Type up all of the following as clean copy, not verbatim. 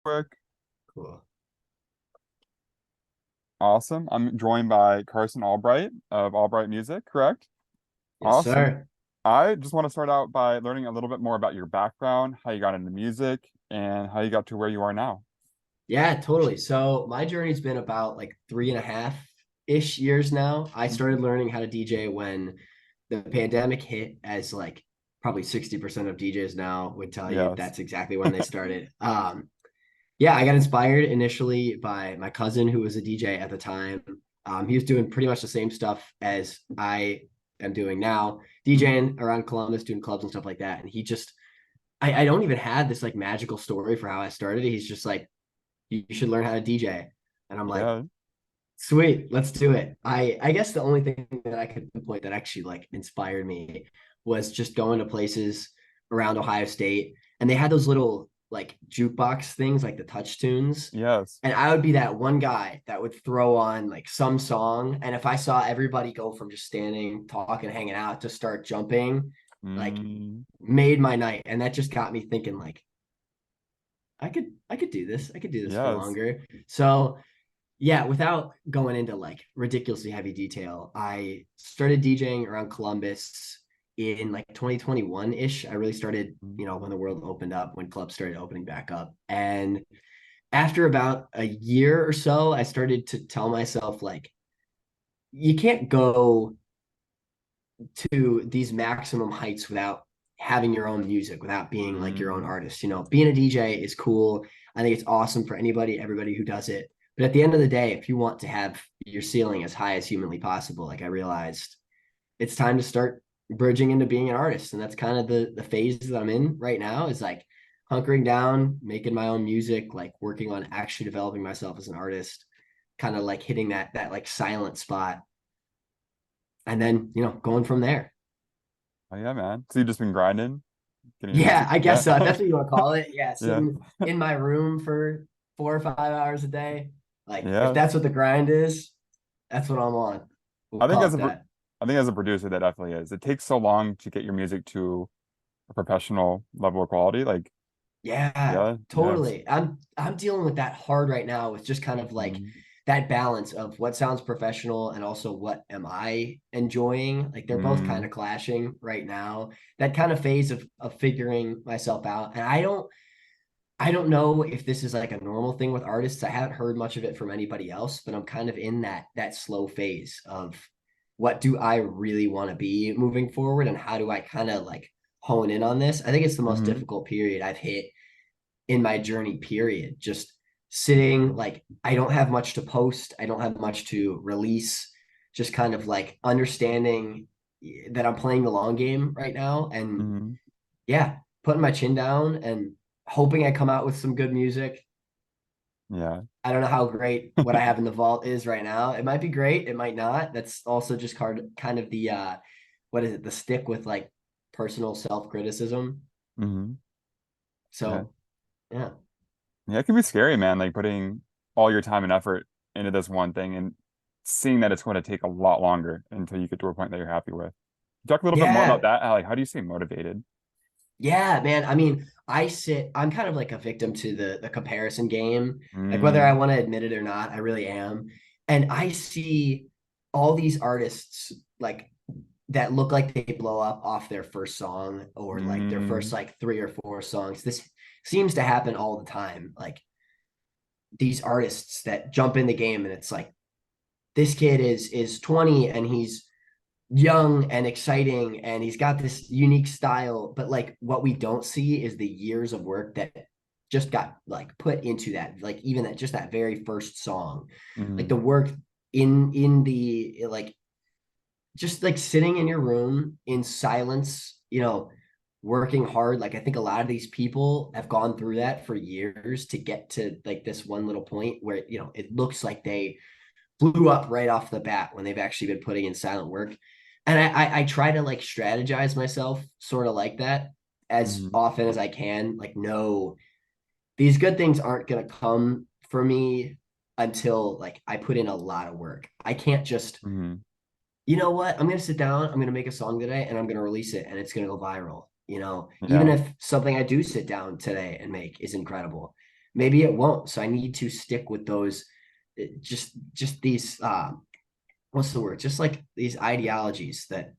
quick. Cool. Awesome. I'm joined by Carson Albright of Albright Music, correct? Yes, Awesome. sir. I just want to start out by learning a little bit more about your background, how you got into music, and how you got to where you are now. Yeah, totally. So my journey's been about like 3.5-ish years now. I started learning how to DJ when the pandemic hit, as like probably 60% of DJs now would tell you Yes. that's exactly when they started. Yeah, I got inspired initially by my cousin who was a DJ at the time. He was doing pretty much the same stuff as I am doing now, Mhm. DJing around Columbus, doing clubs and stuff like that. And he just, I don't even have this like magical story for how I started. He's just like, you should learn how to DJ. And I'm like, Yeah. sweet, let's do it. I guess the only thing that I could pinpoint that actually like inspired me was just going to places around Ohio State, and they had those little like jukebox things, like the touch tunes. Yes. And I would be that one guy that would throw on like some song. And if I saw everybody go from just standing, talking, hanging out to start jumping, like Mm, made my night. And that just got me thinking like I could do this. I could do this for yes. longer. So yeah, without going into like ridiculously heavy detail, I started DJing around Columbus in like 2021-ish. I really started, Mm. when the world opened up, when clubs started opening back up. And after about a year or so, I started to tell myself like you can't go to these maximum heights without having your own music, without being like your own Mm. artist. Being a DJ is cool. I think it's awesome for everybody who does it. But at the end of the day, if you want to have your ceiling as high as humanly possible, like I realized it's time to start bridging into being an artist. And that's kind of the phase that I'm in right now, is like hunkering down, making my own music, like working on actually developing myself as an artist, kind of like hitting that like silent spot, and then, going from there. Oh yeah, man. So you've just been grinding, getting your Yeah, music? I guess Yeah. so. If that's what you want to call it. Yeah, Yeah. sitting in my room for 4 or 5 hours a day. Like, if Yeah. that's what the grind is, that's what I'm on. We'll I think call as it a that. I think as a producer that definitely is. It takes so long to get your music to a professional level of quality. Like, Yeah, yeah, yes. totally. I'm dealing with that hard right now, with just kind of like Mm, that balance of what sounds professional and also what am I enjoying. Like they're both kind mm, of clashing right now. That kind of phase of figuring myself out. And I don't know if this is like a normal thing with artists. I haven't heard much of it from anybody else, but I'm kind of in that slow phase of what do I really want to be moving forward, and how do I kind of like hone in on this. I think it's the most mm, difficult period I've hit in my journey, period. Just sitting, like I don't have much to post, I don't have much to release, just kind of like understanding that I'm playing the long game right now, and mm. yeah, putting my chin down and hoping I come out with some good music. Yeah. I don't know how great what I have in the vault is right now. It might be great, it might not. That's also just kind of the what is it, the stick with like personal self-criticism. Hmm. Yeah. So yeah. Yeah, it can be scary, man, like putting all your time and effort into this one thing and seeing that it's going to take a lot longer until you get to a point that you're happy with. Talk a little bit more about Yeah. that. Like, how do you stay motivated? Yeah, man. I mean, I'm kind of like a victim to the comparison game. Like whether I Mm, want to admit it or not, I really am. And I see all these artists like that look like they blow up off their first song, or like their first mm, like 3 or 4 songs. This seems to happen all the time. Like these artists that jump in the game, and it's like this kid is 20 and he's young and exciting and he's got this unique style, but like what we don't see is the years of work that just got like put into that, like even that, just that very first song, like the mm. work in the like just like sitting in your room in silence, working hard. Like I think a lot of these people have gone through that for years to get to like this one little point where it looks like they blew up right off the bat when they've actually been putting in silent work. And I try to like strategize myself sort of like that as Mm, often as I can. Like, no, these good things aren't gonna come for me until like I put in a lot of work. I can't just, mm. you know what, I'm gonna sit down, I'm gonna make a song today and I'm gonna release it and it's gonna go viral. Even Yeah. if something I do sit down today and make is incredible. maybe it won't. So I need to stick with those, just these what's the word? Just like these ideologies that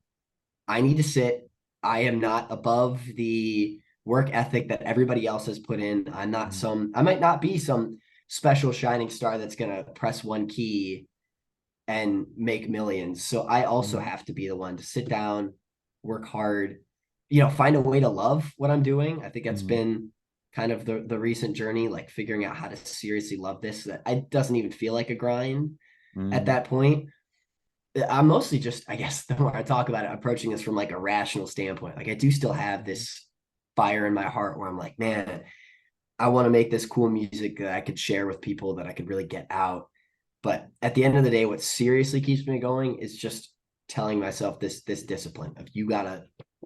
I need to sit. I am not above the work ethic that everybody else has put in. Mhm. I might not be some special shining star that's gonna press one key and make millions. So I also Mhm. have to be the one to sit down, work hard, you know, find a way to love what I'm doing. I think that's Mhm. been kind of the recent journey, like figuring out how to seriously love this. That it doesn't even feel like a grind at Mhm. that point. I'm mostly just, I guess, the more I talk about it, approaching this from like a rational standpoint. Like I do still have this fire in my heart where I'm like, man, I want to make this cool music that I could share with people, that I could really get out. But at the end of the day, what seriously keeps me going is just telling myself this discipline of you gotta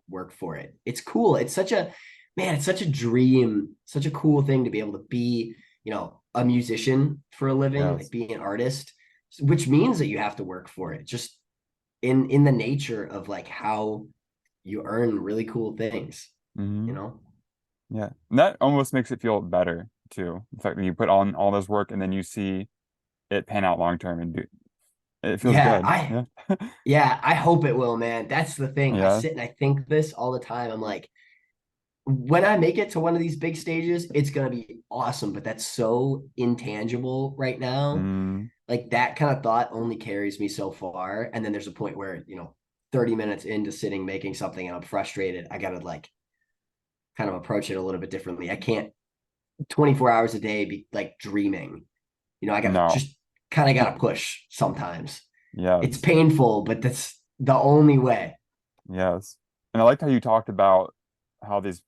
work for it. It's cool. It's such a man, it's such a dream, such a cool thing to be able to be, you know, a musician for a living, like Yes. being an artist, which means that you have to work for it. Just in the nature of like how you earn really cool things, you Mhm. know? Yeah. And that almost makes it feel better too. The fact that you put on all this work and then you see it pan out long term and do it feels Yeah, good. I Yeah. yeah, I hope it will, man. That's the thing. I Yeah. sit and I think this all the time. I'm like, when I make it to one of these big stages, it's gonna be awesome. But that's so intangible right now. Mm. Like that kind of thought only carries me so far. And then there's a point where, you know, 30 minutes into sitting making something and I'm frustrated. I gotta like kind of approach it a little bit differently. I can't 24 hours a day be like dreaming. You know, I gotta No. just kind of gotta push sometimes. It's Yes. painful, but that's the only way. Yes. And I liked how you talked about how these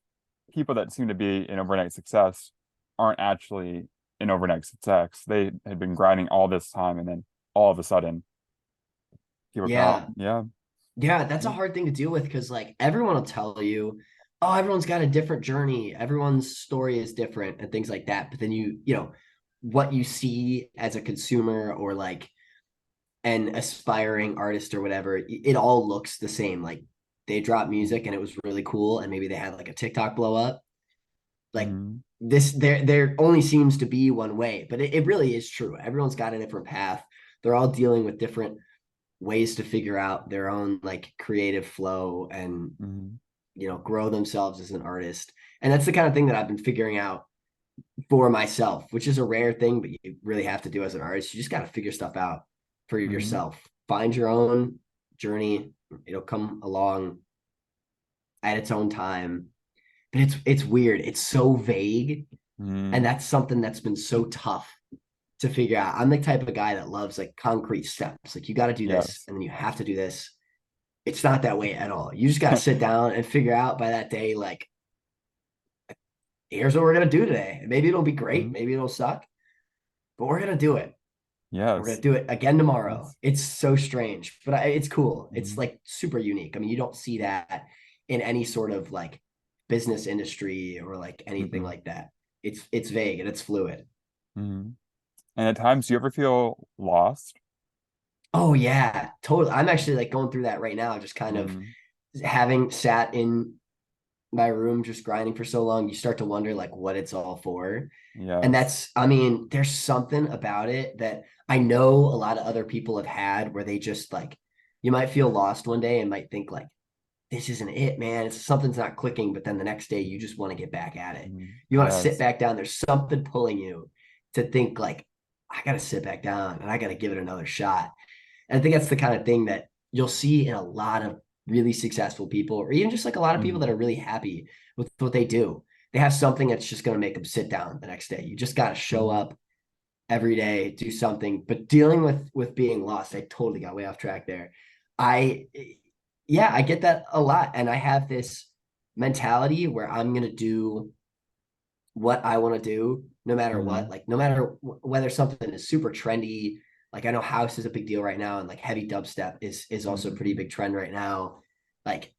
people that seem to be an overnight success aren't actually an overnight success. They had been grinding all this time and then all of a sudden people come out. Yeah. Yeah. Yeah, that's a Yeah. hard thing to deal with because like everyone will tell you, oh, everyone's got a different journey, everyone's story is different and things like that. But then you know, what you see as a consumer or like an aspiring artist or whatever, it all looks the same. Like they drop music and it was really cool, and maybe they had like a TikTok blow up. Like Mm-hmm. this, there only seems to be one way, but it really is true. Everyone's got a different path. They're all dealing with different ways to figure out their own like creative flow and, Mm-hmm. you know, grow themselves as an artist. And that's the kind of thing that I've been figuring out for myself, which is a rare thing, but you really have to do as an artist. You just got to figure stuff out for Mm-hmm. yourself. Find your own journey. It'll come along at its own time. But it's weird. It's so vague. And Mm-hmm. that's something that's been so tough to figure out. I'm the type of guy that loves like concrete steps. Like you got to do this Yes. and then you have to do this. It's not that way at all. You just got to sit down and figure out by that day, like, here's what we're going to do today. Maybe it'll be great. Mm-hmm. Maybe it'll suck, but we're going to do it. We're going Yes. to do it again tomorrow. Yes. It's so strange, but it's cool. It's Mm-hmm. like super unique. I mean, you don't see that in any sort of like business industry or like anything Mm-mm. like that. It's vague and it's fluid. Mm-hmm. And at times, do you ever feel lost? Oh yeah, totally. I'm actually like going through that right now, just kind of Mm-hmm. having sat in my room just grinding for so long, you start to wonder like what it's all for. And Yes. that's, I mean, there's something about it that I know a lot of other people have had where they just like, you might feel lost one day and might think like, this isn't it, man. It's something's not clicking. But then the next day you just want to get back at it. Mm-hmm. You want to sit Yes. back down. There's something pulling you to think like, I got to sit back down and I got to give it another shot. And I think that's the kind of thing that you'll see in a lot of really successful people, or even just like a lot of people that Mm-hmm. are really happy with what they do. They have something that's just going to make them sit down the next day. You just got to show Mm-hmm. up every day, do something. But dealing with being lost, I totally got way off track there. I yeah, I get that a lot, and I have this mentality where I'm going to do what I want to do no matter Mm-hmm. what. Like no matter whether something is super trendy, like I know house is a big deal right now, and like heavy dubstep is also a pretty Mm-hmm. big trend right now. Like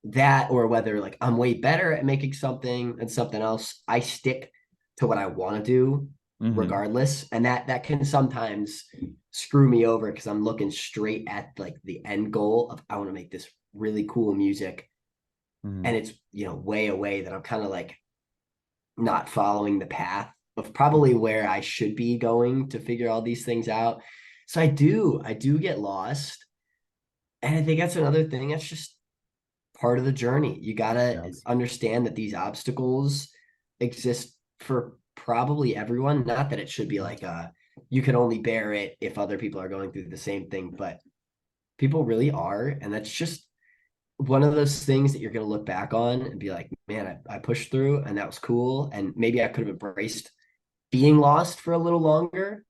that, or whether like I'm way better at making something than something else, I stick to what I want to do Mm-hmm. regardless. And that can sometimes screw me over because I'm looking straight at like the end goal of I want to make this really cool music. Mm-hmm. And it's, you know, way away that I'm kind of like not following the path. of probably where I should be going to figure all these things out. So I do get lost. And I think that's another thing that's just part of the journey. You gotta Yes. understand that these obstacles exist for probably everyone. Not that it should be like you can only bear it if other people are going through the same thing, but people really are. And that's just one of those things that you're gonna look back on and be like, man, I pushed through and that was cool. And maybe I could have embraced being lost for a little longer.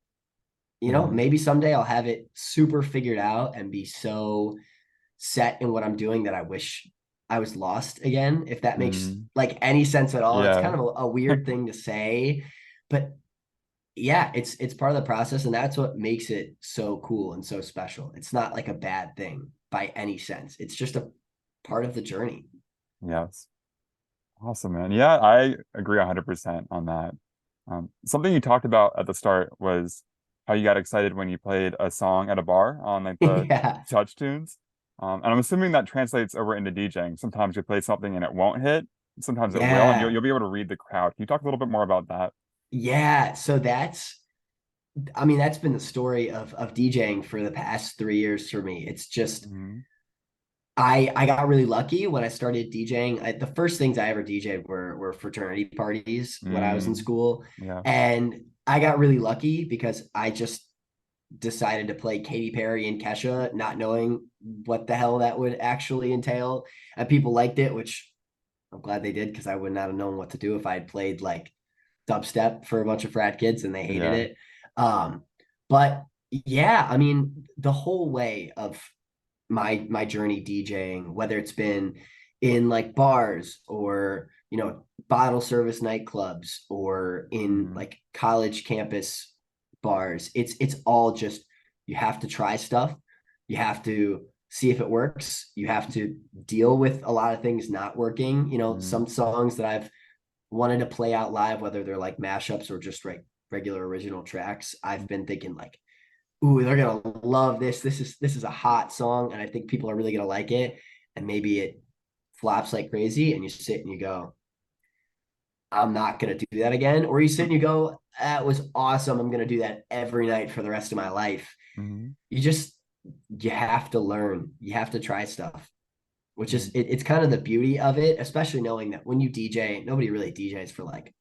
Mm-hmm. Maybe someday I'll have it super figured out and be so set in what I'm doing that I wish I was lost again, if that makes Mm-hmm. like any sense at all. It's Yeah. kind of a weird thing to say, but yeah, it's part of the process, and that's what makes it so cool and so special. It's not like a bad thing by any sense. It's just a part of the journey. Yes. Awesome, man. Yeah, I agree 100% on that. Something you talked about at the start was how you got excited when you played a song at a bar on like the Yeah. touch tunes. And I'm assuming that translates over into DJing. Sometimes you play something and it won't hit. Sometimes it will, and you'll Yeah. you'll be able to read the crowd. Can you talk a little bit more about that? Yeah. So that's been the story of DJing for the past 3 years for me. It's just Hmm. I got really lucky when I started DJing. The first things I ever DJed were fraternity parties when I was in Mm, school, yeah. and I got really lucky because I just decided to play Katy Perry and Kesha, not knowing what the hell that would actually entail, and people liked it, which I'm glad they did because I would not have known what to do if I had played like dubstep for a bunch of frat kids and they hated Yeah. it. Um, but yeah, I mean, the whole way of my journey DJing, whether it's been in like bars or bottle service nightclubs or in Hmm. like college campus bars. It's all just you have to try stuff. You have to see if it works. You have to deal with a lot of things not working. Hmm. Some songs that I've wanted to play out live, whether they're like mashups or just regular original tracks, I've been thinking like, ooh, they're gonna love this. This is a hot song, and I think people are really gonna like it. And maybe it flops like crazy, and you sit and you go, I'm not gonna do that again. Or you sit and you go, that was awesome. I'm gonna do that every night for the rest of my life. Hmm. You just you have to learn. You have to try stuff, which is Hmm. it's kind of the beauty of it, especially knowing that when you DJ, nobody really DJs for like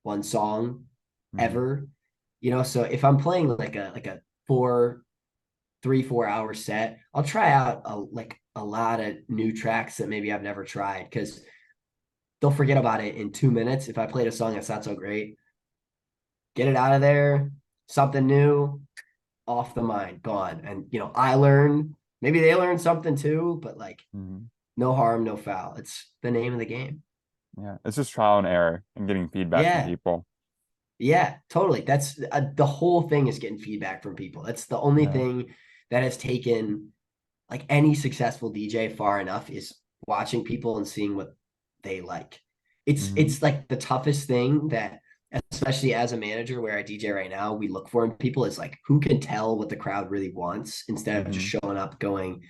one song Hmm. ever. So if I'm playing like a four 3 4 hour set, I'll try out a lot of new tracks that maybe I've never tried because they'll forget about it in 2 minutes. If I played a song that's not so great, get it out of there, something new, off the mind, gone. And I learn, maybe they learn something too, but like Hmm. no harm, no foul. It's the name of the game. Yeah. It's just trial and error and getting feedback from Yeah. people. Yeah, totally. That's the whole thing is getting feedback from people. That's the only Yeah. thing that has taken like any successful DJ far enough is watching people and seeing what they like. It's Hmm. it's like the toughest thing that especially as a manager where I DJ right now, we look for in people is like who can tell what the crowd really wants instead of just Hmm. showing up going,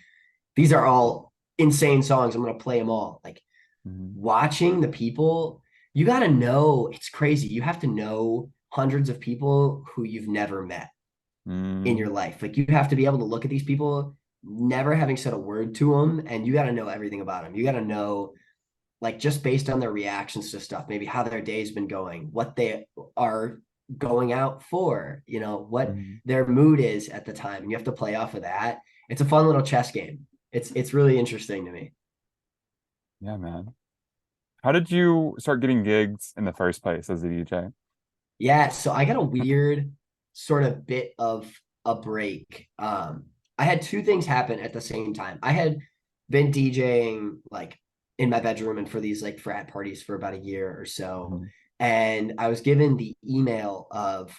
these are all insane songs. I'm gonna play them all. Like Hmm. watching the people, you gotta know it's crazy. You have to know hundreds of people who you've never met in your Hmm. life. Like you have to be able to look at these people, never having said a word to them, and you got to know everything about them. You got to know, like, just based on their reactions to stuff, maybe how their day's been going, what they are going out for, what Hmm. their mood is at the time, and you have to play off of that. It's a fun little chess game. It's really interesting to me. Yeah, man. How did you start getting gigs in the first place as a DJ? Yeah, so I got a weird sort of bit of a break. I had two things happen at the same time. I had been DJing like in my bedroom and for these like frat parties for about a year or so. Hmm. And I was given the email of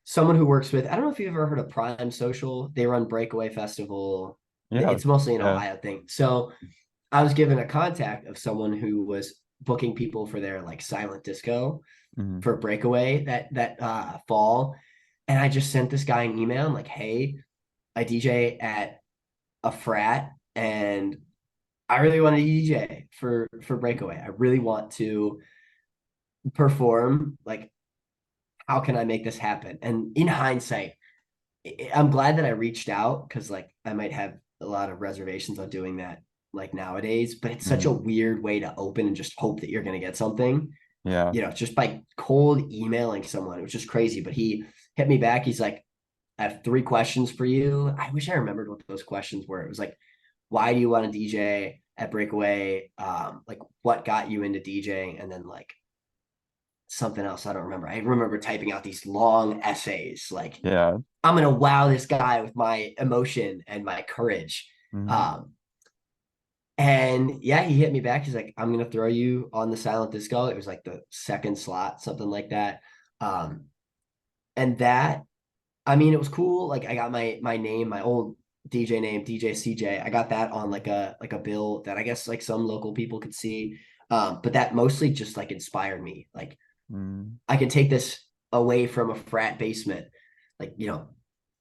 someone who works with, I don't know if you've ever heard of Prime Social. They run Breakaway Festival. Yeah. It's mostly an Yeah. Ohio thing. So I was given a contact of someone who was booking people for their like silent disco Hmm. for Breakaway that fall. And I just sent this guy an email. I'm like, hey, I DJ at a frat and I really want to DJ for Breakaway. I really want to perform. Like, how can I make this happen? And in hindsight, I'm glad that I reached out because like I might have a lot of reservations on doing that like nowadays, but it's such a Mhm. weird way to open and just hope that you're going to get something, Yeah. just by cold emailing someone. It was just crazy. But he hit me back. He's like, I have 3 questions for you. I wish I remembered what those questions were. It was like, why do you want to DJ at Breakaway? Like what got you into DJing? And then like something else I don't remember. I remember typing out these long essays like Yeah. I'm gonna wow this guy with my emotion and my courage. Mhm. Um, and yeah, he hit me back. He's like, I'm gonna throw you on the silent disco. It was like the second slot, something like that. Um, and that, I mean, it was cool. Like I got my name, my old DJ name, DJ CJ. I got that on like a bill that I guess like some local people could see. But that mostly just like inspired me. Like Mhm. I can take this away from a frat basement, like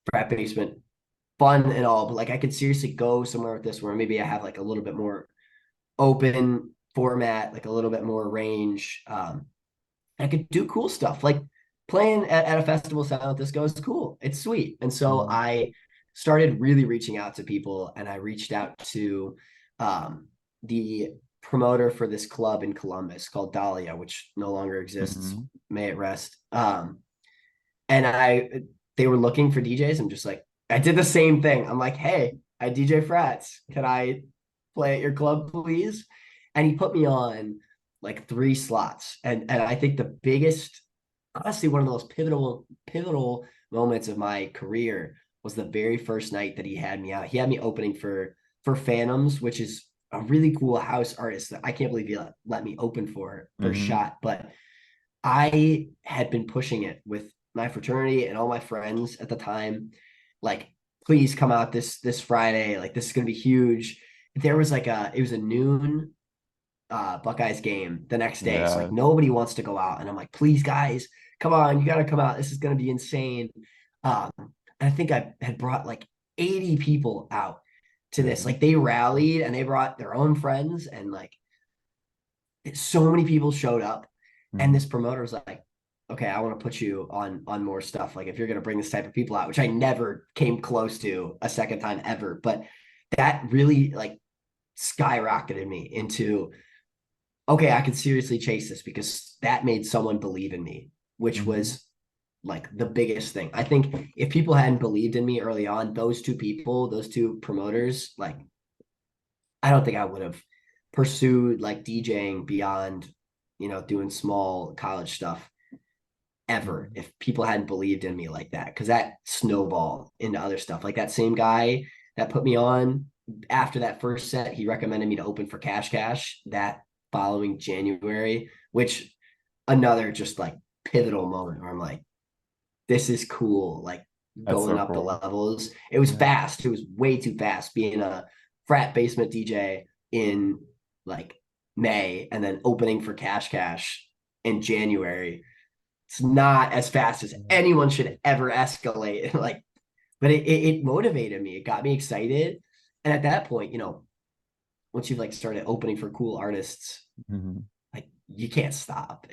frat basement fun and all, but like I could seriously go somewhere with this where maybe I have like a little bit more open format, like a little bit more range. I could do cool stuff like playing at a festival sound disco is cool. It's sweet. And so Mhm. I started really reaching out to people and I reached out to um, the promoter for this club in Columbus called Dahlia, which no longer exists. Mhm. May it rest. And they were looking for DJs. I'm just like, I did the same thing. I'm like, hey, I DJ frats. Can I play at your club, please? And he put me on like 3 slots. And I think the biggest, honestly, one of the most pivotal moments of my career was the very first night that he had me out. He had me opening for Phantoms, which is a really cool house artist that I can't believe he let me open for Mhm. shot. But I had been pushing it with my fraternity and all my friends at the time, like, please come out this Friday. Like this is gonna be huge. There was like it was a noon Buckeyes game the next day. So Yeah. like nobody wants to go out. And I'm like, please, guys, come on, you gotta come out. This is gonna be insane. Um, and I think I had brought like 80 people out to this. Mhm. Like they rallied and they brought their own friends and like so many people showed up and Mhm. this promoter was like, okay, I want to put you on more stuff, like if you're going to bring this type of people out, which I never came close to a second time ever, but that really like skyrocketed me into, okay, I could seriously chase this because that made someone believe in me, which Mhm. was like the biggest thing. I think if people hadn't believed in me early on, those two people, those two promoters, like I don't think I would have pursued like DJing beyond, doing small college stuff ever Mhm. if people hadn't believed in me like that. Cause that snowballed into other stuff. Like that same guy that put me on after that first set, he recommended me to open for Cash Cash that following January, which another just like pivotal moment where I'm like, this is cool. Like That's going so up the cool. levels. It was Yeah. fast. It was way too fast being a frat basement DJ in like May and then opening for Cash Cash in January. It's not as fast as Mhm. anyone should ever escalate. Like, but it motivated me. It got me excited. And at that point, once you've like started opening for cool artists, Mhm. like you can't stop.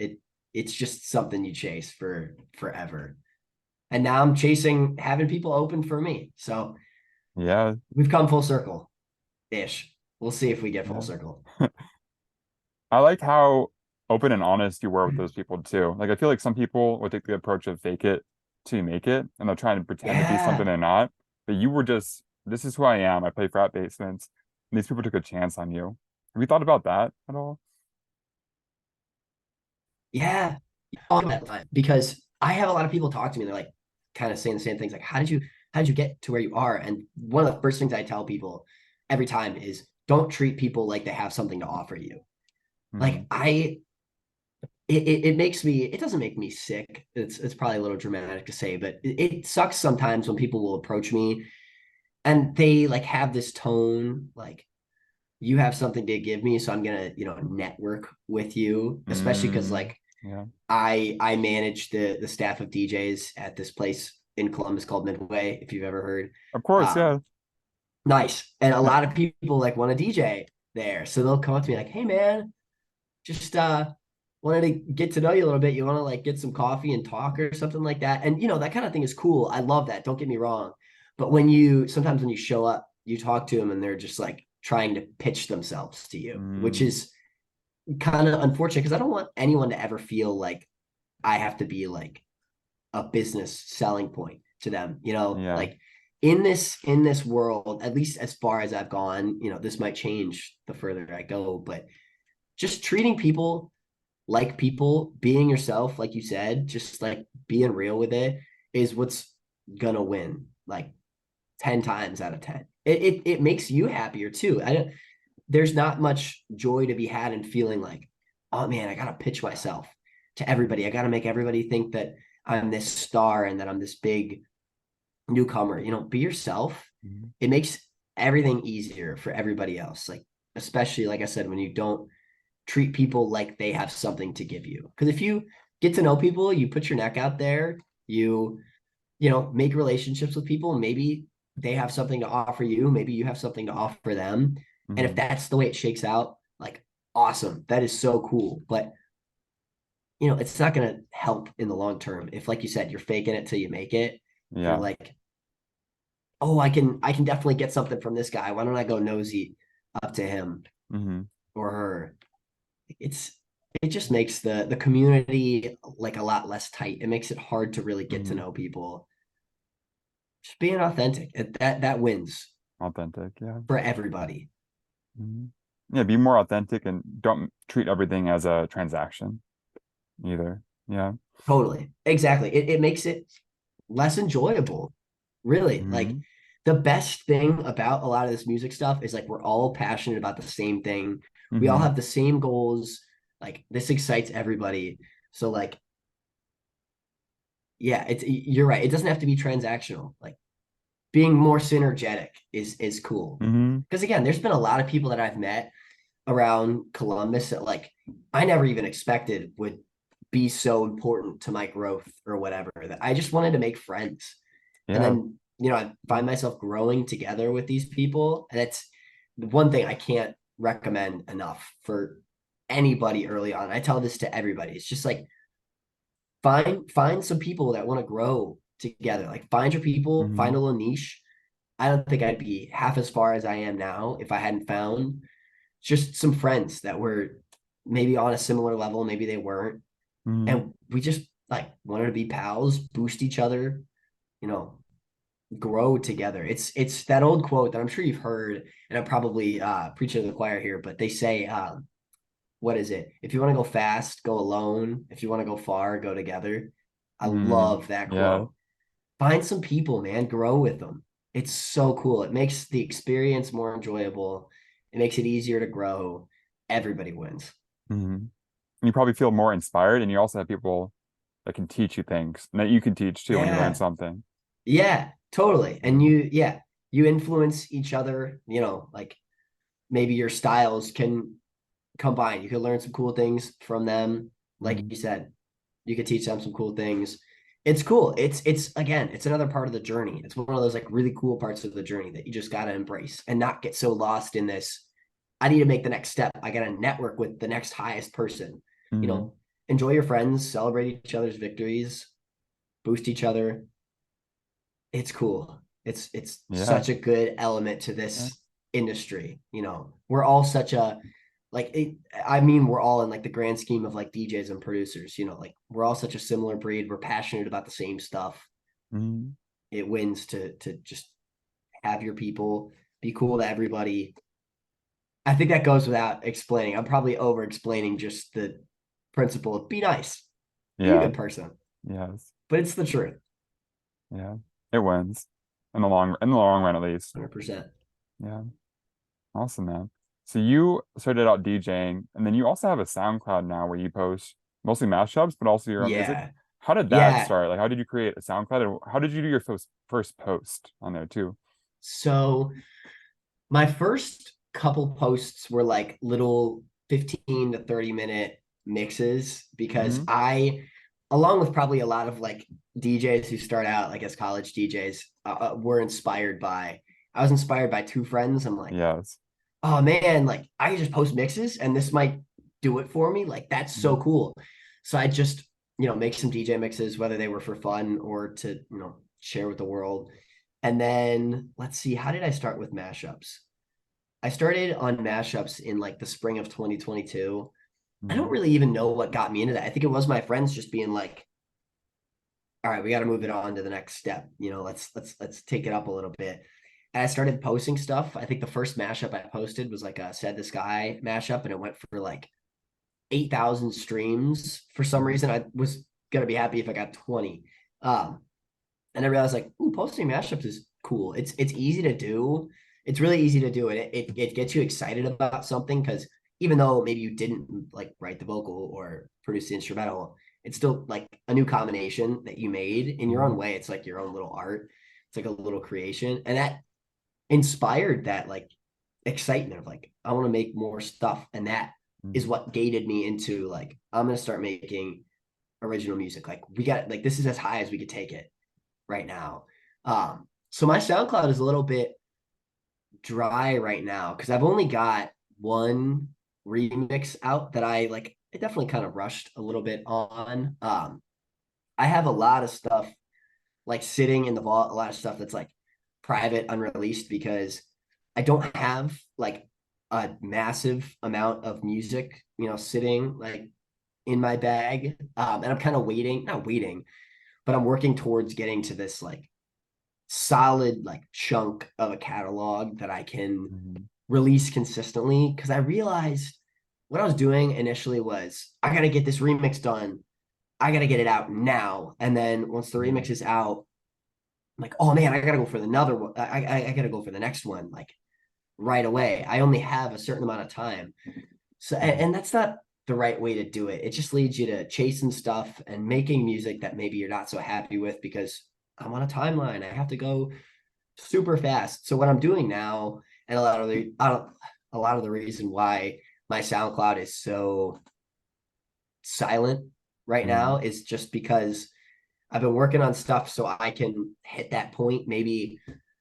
It's just something you chase for forever. And now I'm chasing having people open for me. So Yeah. we've come full circle ish. We'll see if we get full Yeah. circle. I like how open and honest you were with those people too. Like I feel like some people would take the approach of fake it till you make it, and they'll try and pretend to be something Yeah. they're not. But you were just, this is who I am. I play frat basements, and these people took a chance on you. Have you thought about that at all? Yeah. On that line. Because I have a lot of people talk to me. They're like kind of saying the same things. Like, how did you get to where you are? And one of the first things I tell people every time is don't treat people like they have something to offer you. Like Hmm. it makes me, it doesn't make me sick. It's probably a little dramatic to say, but it sucks sometimes when people will approach me and they like have this tone like you have something to give me, so I'm gonna network with you, especially because Mm. like Yeah. I manage the staff of DJs at this place in Columbus called Midway, if you've ever heard. Of course, um yeah. Nice. And a lot of people like want to DJ there, so they'll come up to me like, hey man, just wanted to get to know you a little bit. You want to like get some coffee and talk or something like that. And you know, that kind of thing is cool. I love that. Don't get me wrong. But sometimes when you show up, you talk to them and they're just like trying to pitch themselves to you, which Mm, is kind of unfortunate because I don't want anyone to ever feel like I have to be like a business selling point to them, you know, yeah. like in this world, at least as far as I've gone, you know, this might change the further I go, but just treating people like people, being yourself, like you said, just like being real with it is what's gonna win like 10 times out of 10. It makes you happier too. I don't There's not much joy to be had in feeling like, oh man, I gotta pitch myself to everybody. I gotta make everybody think that I'm this star and that I'm this big newcomer. You know, be yourself. Mhm. It makes everything easier for everybody else. Like, especially like I said, when you don't treat people like they have something to give you. Because if you get to know people, you put your neck out there, you know, make relationships with people, and maybe they have something to offer you, maybe you have something to offer them. And if Mhm. that's the way it shakes out, like awesome. That is so cool. But you know, it's not gonna help in the long term. If, like you said, you're faking it till you make it, and you're Yeah. like, oh, I can definitely get something from this guy. Why don't I go nosy up to him Mhm. or her? It's it just makes the community like a lot less tight. It makes it hard to really get to Mhm. know people. Just being authentic. That wins Authentic. Yeah. for everybody. Mhm. Yeah. Be more authentic and don't treat everything as a transaction either. Yeah. Totally. Exactly. It makes it less enjoyable. Really. Like Mhm. the best thing about a lot of this music stuff is like we're all passionate about the same thing. We all Mhm. have the same goals. Like this excites everybody. So like, yeah, you're right. It doesn't have to be transactional. Like being more synergetic is cool. Mhm. Because again, there's been a lot of people that I've met around Columbus that like I never even expected would be so important to my growth or whatever. That I just wanted to make friends. And Yeah. then, you know, I find myself growing together with these people. And that's the one thing I can't recommend enough for anybody early on. I tell this to everybody. It's just like find some people that want to grow together. Like find your people, find Mhm. a little niche. I don't think I'd be half as far as I am now if I hadn't found just some friends that were maybe on a similar level, maybe they weren't. Mhm. And we just like wanted to be pals, boost each other, you know, grow together. It's that old quote that I'm sure you've heard, and I'm probably preaching to the choir here, but they say, what is it? If you want to go fast, go alone. If you want to go far, go together. I Mhm. love that Yeah. quote. Find some people, man, grow with them. It's so cool. It makes the experience more enjoyable. It makes it easier to grow. Everybody wins. Mhm. You probably feel more inspired, and you also have people that can teach you things and that you can teach too when you learn Yeah. something. Yeah, totally. And Mhm. you influence each other, you know, like maybe your styles can combine. You could learn some cool things from them. Like Mhm. you said, you could teach them some cool things. It's cool. It's again, it's another part of the journey. It's one of those like really cool parts of the journey that you just gotta embrace and not get so lost in this. I need to make the next step. I gotta network with the next highest person. You Mhm. know, enjoy your friends, celebrate each other's victories, boost each other. It's cool. It's Yeah. such a good element to Yeah. this industry. You know, we're all such a like it, I mean, we're all in like the grand scheme of like DJs and producers, you know, like we're all such a similar breed. We're passionate about the same stuff. Mhm. It wins to just have your people be cool to everybody. I think that goes without explaining. I'm probably over explaining just the principle of be nice, be a Yeah. good person, Yes. but it's the truth. Yeah. It wins in the long run at least. 100%. Yeah. Awesome, man. So you started out DJing, and then you also have a SoundCloud now where you post mostly mashups, but also your own music. Yeah. How did that Yeah. start? Like, how did you create a SoundCloud, and how did you do your first post on there too? So my first couple posts were like little 15 to 30-minute mixes because Hmm. along with probably a lot of like DJs who start out like as college DJs, were inspired by, I was inspired by two friends. I'm like, Yes. oh man, like I can just post mixes and this might do it for me, like that's so Mhm. cool. So I just, make some DJ mixes, whether they were for fun or to, share with the world. And then let's see, how did I start with mashups? I started on mashups in like the spring of 2022. I don't Mhm. really even know what got me into that. I think it was my friends just being like, all right, we got to move it on to the next step. Let's take it up a little bit. And I started posting stuff. I think the first mashup I posted was like a Said the Sky mashup, and it went for like 8,000 streams. For some Mhm. reason, I was gonna be happy if I got 20. Um, and I realized like, ooh, posting mashups is cool. It's easy to do. It's really easy to do, and it gets you excited about something because even though maybe you didn't like write the vocal or produce the instrumental, it's still like a new combination that you made in your own Mhm. way. It's like your own little art. It's like a little creation, and that inspired that like excitement of like I want to make more stuff, and that is Mhm. what gated me into like I'm gonna start making original music. Like we got like this is as high as we could take it right now. So my SoundCloud is a little bit dry right now because I've only got one remix out that I like. It definitely kind of rushed a little bit on. I have a lot of stuff like sitting in the vault, a lot of stuff that's like private, unreleased because I don't have like a massive amount of music, sitting like in my bag. And I'm kind of waiting, not waiting, but I'm working towards getting to this like solid like chunk of a catalog that I can Mhm. release consistently. Cause I realized what I was doing initially was I gotta get this remix done. I gotta get it out now. And then once the remix Mhm. is out, I'm like, oh man, I gotta go for another one. I gotta go for the next one like right away. I only have a certain amount of time. So Mhm. and that's not the right way to do it. It just leads you to chasing stuff and making music that maybe you're not so happy with because I'm on a timeline. I have to go super fast. So what I'm doing now, and a lot of the reason why my SoundCloud is so silent right now Mhm. is just because I've been working on stuff so I can hit that point, maybe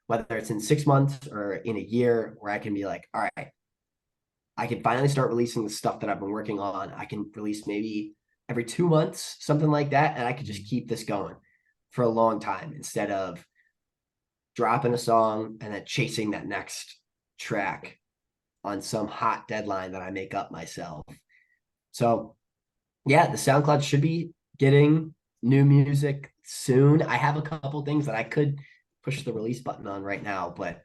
whether it's in 6 months or in a year, where I can be like, all right, I can finally start releasing the stuff that I've been working on. I can release maybe every 2 months, something like that. And I could just Mhm. keep this going for a long time instead of dropping a song and then chasing that next track on some hot deadline that I make up myself. So yeah, the SoundCloud should be getting new music soon. I have a couple things that I could push the release button on right now, but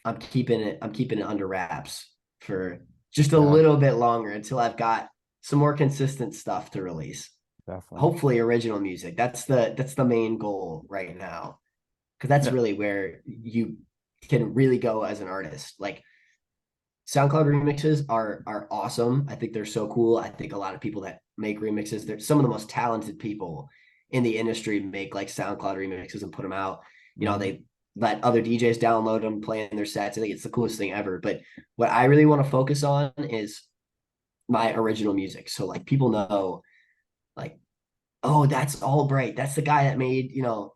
I'm keeping it under wraps for just a Yeah, little bit longer until I've got some more consistent stuff to release. definitely. Hopefully original music. That's the main goal right now. Because that's Yeah. really where you can really go as an artist. Like SoundCloud remixes are awesome. I think they're so cool. I think a lot of people that make remixes, they're some of the most talented people in the industry make like SoundCloud remixes and put them out. Mhm. They let other DJs download them, play in their sets. I think it's the coolest thing ever. But what I really want to focus on is my original music. So like people know, like, oh, that's Albright. That's the guy that made,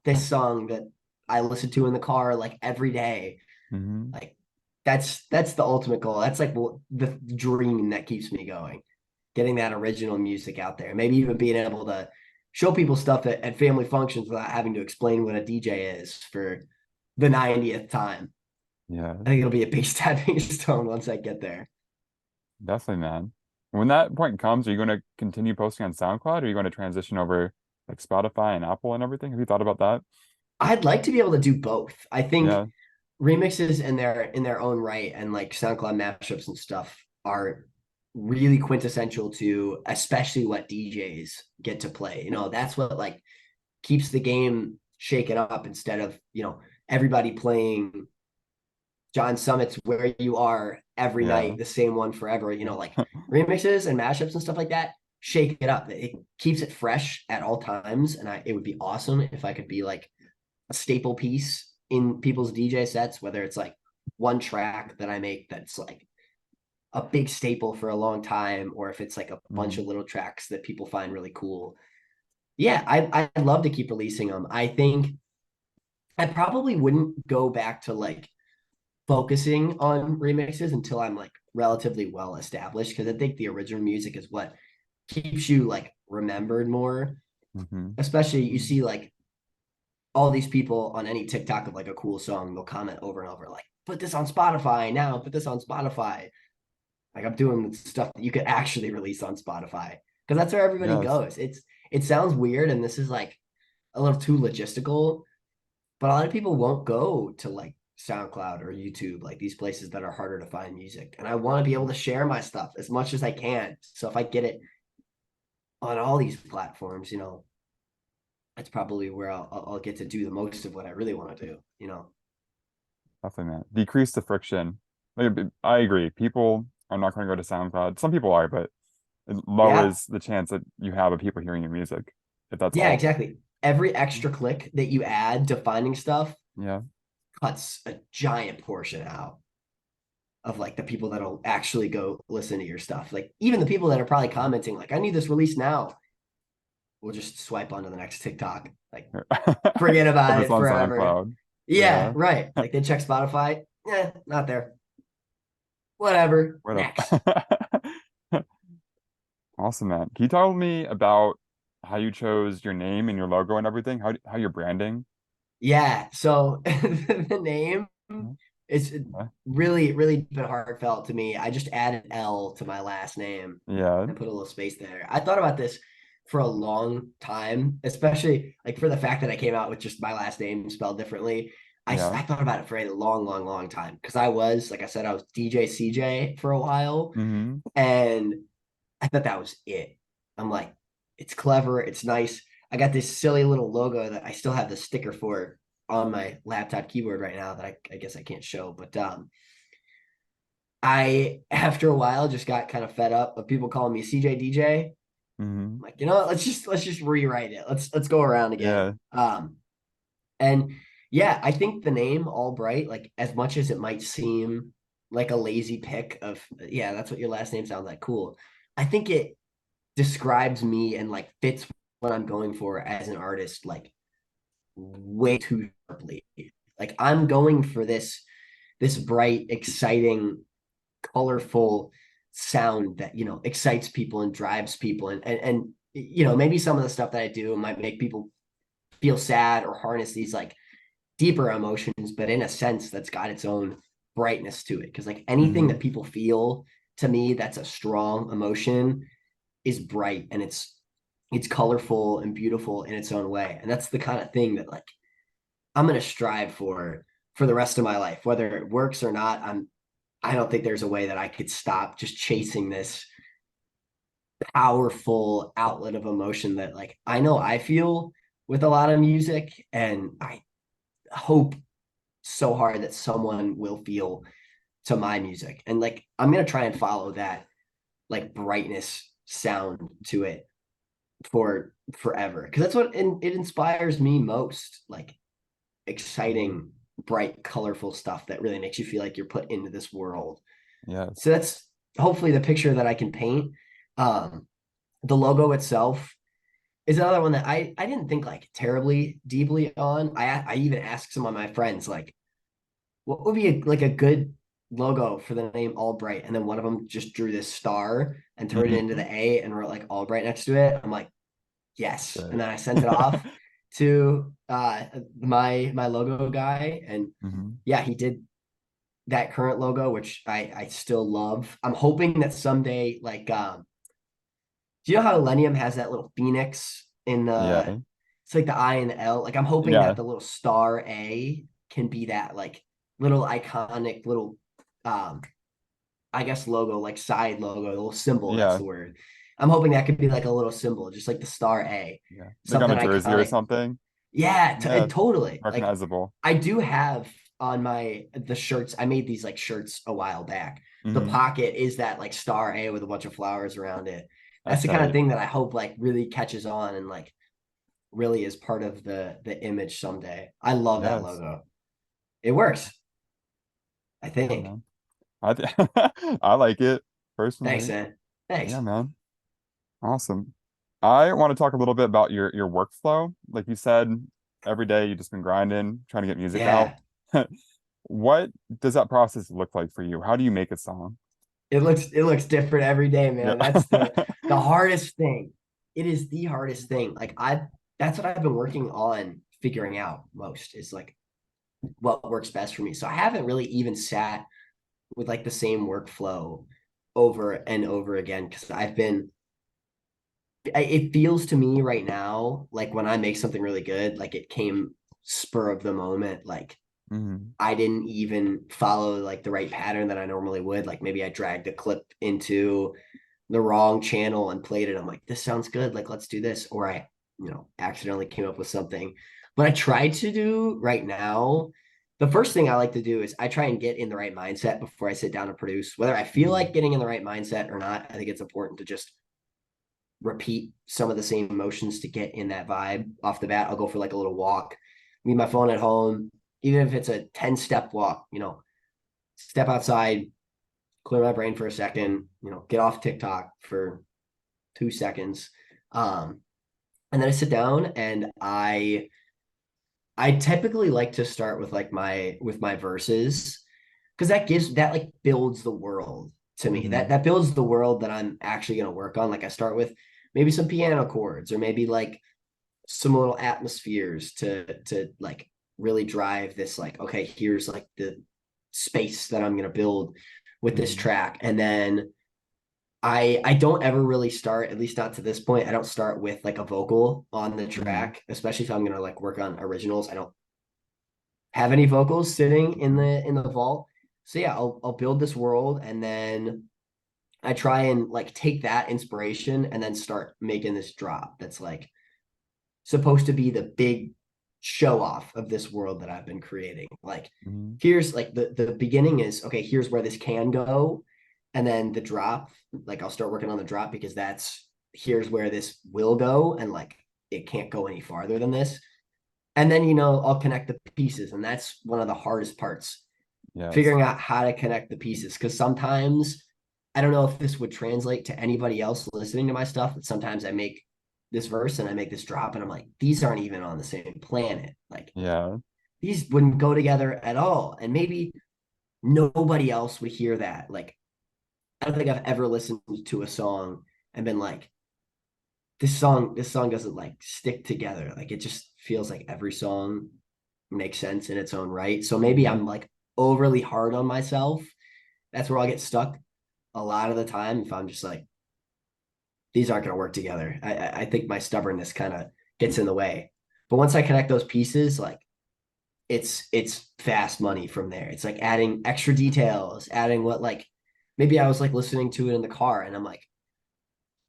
this song that I listen to in the car like every day. Mhm. Like that's the ultimate goal. That's like the dream that keeps me going. Getting that original music out there. Maybe even being able to show people stuff at family functions without having to explain what a DJ is for the 90th time. Yeah, I think it'll be a big stepping stone once I get there. definitely, man. When that point comes, are you going to continue posting on SoundCloud, or are you going to transition over like Spotify and Apple and everything? Have you thought about that? I'd like to be able to do both. I think Yeah. remixes in their own right and like SoundCloud mashups and stuff are really quintessential to especially what DJs get to play. That's what like keeps the game shaken up instead of, everybody playing John Summit's Where You Are every Yeah. night, the same one forever, like remixes and mashups and stuff like that, shake it up. It keeps it fresh at all times. And it would be awesome if I could be like a staple piece in people's DJ sets, whether it's like one track that I make that's like a big staple for a long time, or if it's like a bunch Mhm. of little tracks that people find really cool. Yeah, I'd love to keep releasing them. I think I probably wouldn't go back to like focusing on remixes until I'm like relatively well established, because I think the original music is what keeps you like remembered more. Hmm. Especially you see like all these people on any TikTok of like a cool song, they'll comment over and over like, put this on Spotify now, put this on Spotify. Like I'm doing stuff that you could actually release on Spotify, because that's where everybody Yes, goes. It sounds weird, and this is like a little too logistical, but a lot of people won't go to like SoundCloud or YouTube, like these places that are harder to find music. And I want to be able to share my stuff as much as I can. So if I get it on all these platforms, that's probably where I'll get to do the most of what I really want to do. definitely, man. Decrease the friction. Like, I agree. People are not going to go to SoundCloud. Some people are, but it Yeah. lowers the chance that you have of people hearing your music, if that's Yeah, all. exactly. Every extra click that you add to finding stuff Yeah, cuts a giant portion out of like the people that'll actually go listen to your stuff. Like even the people that are probably commenting, like, I need this release now, will just swipe onto the next TikTok. Like, forget if about it's it on forever. SoundCloud. Yeah, Yeah, right. Like they check Spotify. Not there. Whatever. what Next. up? Awesome, man. Can you tell me about how you chose your name and your logo and everything? How you're branding? Yeah. So the name is Yeah, really, really been heartfelt to me. I just added L to my last name yeah, and put a little space there. I thought about this for a long time, especially like for the fact that I came out with just my last name spelled differently. yeah. I thought about it for a long, long, long time, because I was, like I said, I was DJ CJ for a while, Hmm. and I thought that was it. I'm like, it's clever, it's nice. I got this silly little logo that I still have the sticker for on my laptop keyboard right now that I guess I can't show, but I after a while just got kind of fed up of people calling me CJ DJ. Hmm. I'm like, you know what? Let's just rewrite it. Let's go around again. Yeah. And yeah, I think the name All Bright, like as much as it might seem like a lazy pick of, yeah, that's what your last name sounds like. Cool. I think it describes me and like fits what I'm going for as an artist like way too sharply. Like I'm going for this bright, exciting, colorful sound that excites people and drives people, and maybe some of the stuff that I do might make people feel sad or harness these like deeper emotions, but in a sense that's got its own brightness to it, because like anything Hmm. that people feel, to me, that's a strong emotion, is bright, and it's colorful and beautiful in its own way, and that's the kind of thing that like I'm going to strive for the rest of my life, whether it works or not. I don't think there's a way that I could stop just chasing this powerful outlet of emotion that like I know I feel with a lot of music, and I hope so hard that someone will feel to my music. And like I'm going to try and follow that like brightness sound to it for forever, because that's what it inspires me most, like exciting, bright, colorful stuff that really makes you feel like you're put into this world. Yes. So that's hopefully the picture that I can paint. Um, the logo itself is another one that I didn't think like terribly deeply on. I even asked some of my friends like, what would be like a good logo for the name Albright, and then one of them just drew this star and turned it into Hmm. the A and wrote like Albright next to it. I'm like, yes, and Sick. then I sent it off to my logo guy, and Hmm. yeah, he did that current logo, which I still love. I'm hoping that someday, like, do you know how Millennium has that little phoenix in the, Yeah. it's like the I and the L. Like I'm hoping Yeah. that the little star A can be that like little iconic little, um, I guess logo, like side logo, a little symbol. That's Yeah. the word. I'm hoping that could be like a little symbol, just like the star A, Yeah. Like on something a jersey or iconic. something. Yeah, Yeah. totally. Like Recognizable. I do have on the shirts. I made these like shirts a while back. The Hmm. pocket is that like star A with a bunch of flowers around it. That's That's the kind of tight. thing that I hope like really catches on and like really is part of the image someday. I love that Yes. logo. It works, I Yeah, think. man. I like it Thanks, personally. man. Yeah, Thanks. man. Awesome. I want to talk a little bit about your workflow. Like you said, every day you've just been grinding, trying to get music out. Yeah. What does that process look like for you? How do you make a song? it looks different every day, man. That's the Yeah. the hardest thing. It is the hardest thing. Like I that's what I've been working on figuring out most is like what works best for me. So I haven't really even sat with like the same workflow over and over again because it feels to me right now like when I make something really good, like it came spur of the moment. Like Hmm. I didn't even follow like the right pattern that I normally would. Like maybe I dragged a clip into the wrong channel and played it. I'm like, this sounds good. Like, let's do this. Or I, accidentally came up with something. But I try to do right now. The first thing I like to do is I try and get in the right mindset before I sit down to produce. Whether I feel Hmm. like getting in the right mindset or not, I think it's important to just repeat some of the same emotions to get in that vibe off the bat. I'll go for like a little walk, leave my phone at home, even if it's a 10-step walk, step outside, clear my brain for a second, get off TikTok for 2 seconds. And then I sit down and I typically like to start with like my verses because that like builds the world to me. That Hmm. that builds the world that I'm actually going to work on. Like I start with maybe some piano chords or maybe like some little atmospheres to like really drive this like okay, here's like the space that I'm going to build with this Hmm. track. And then I don't ever really start, at least not to this point. I don't start with like a vocal on the Hmm. track, especially if I'm gonna like work on originals. I don't have any vocals sitting in Hmm. the vault. So yeah, I'll build this world and then I try and like take that inspiration and then start making this drop that's like supposed to be the big show off of this world that I've been creating. Like Hmm. here's like the beginning is okay, here's where this can go. And then the drop, like I'll start working on the drop because that's here's where this will go and like it can't go any farther than this. And then I'll connect the pieces and that's one of the hardest parts, Yes. figuring out how to connect the pieces because sometimes I don't know if this would translate to anybody else listening to my stuff, but sometimes I make this verse and I make this drop and I'm like, these aren't even on the same planet. Like Yeah. these wouldn't go together at all. And maybe nobody else would hear that. Like, I don't think I've ever listened to a song and been like, this song doesn't like stick together. Like it just feels like every song makes sense in its own right. So maybe Hmm. I'm like overly hard on myself. That's where I'll get stuck a lot of the time if I'm just like, these aren't going to work together. I think my stubbornness kind of gets in the way. But once I connect those pieces, like it's fast money from there. It's like adding extra details, adding what like maybe I was like listening to it in the car and I'm like,